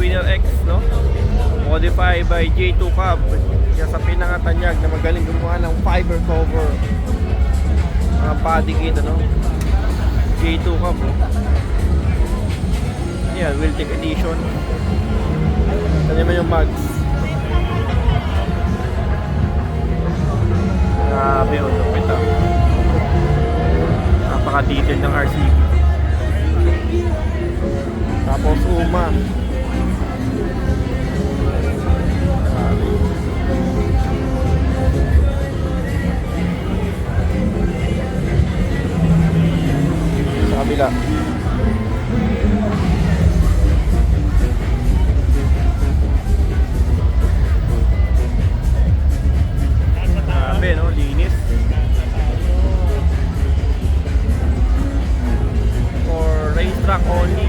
Winner X, no? Modified by J2 Cab. Kaya sa pinangatanyag na magaling gumawa ng fiber cover. Mga body kit, ano? J2 Cab, no? Yan, Wiltic Edition. Ito naman yung mags. Grabe, oh, lupit ah. Napaka-detail ng RCB. Tapos UMA. Sa kabila. Grabe, no? Linis. For racetrack only.